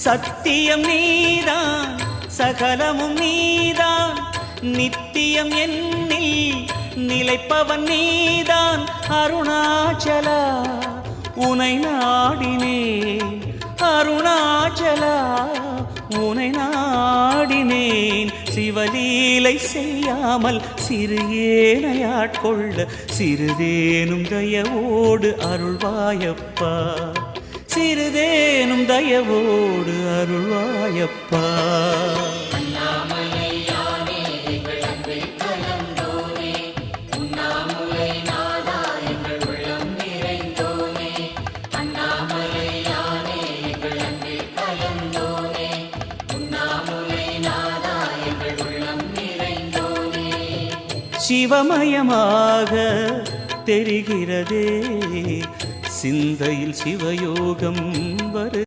சத்தியம் நீதான் சகலமும் நீதான் நித்தியம் என்னில் நிலைப்பவன் நீதான் அருணாச்சலா உனை நாடினேன் அருணாச்சலா உனை நாடினேன் சிவலீலை செய்யாமல் சிறு ஏனையாட்கொள்ள சிறிதேனும் தயவோடு அருள்வாயப்பா சிறிதேனும் தயவோடு அருள்வாயப்பா சிவமயமாக தெரிகிறதே சிந்தையில் சிவயோகம் வரு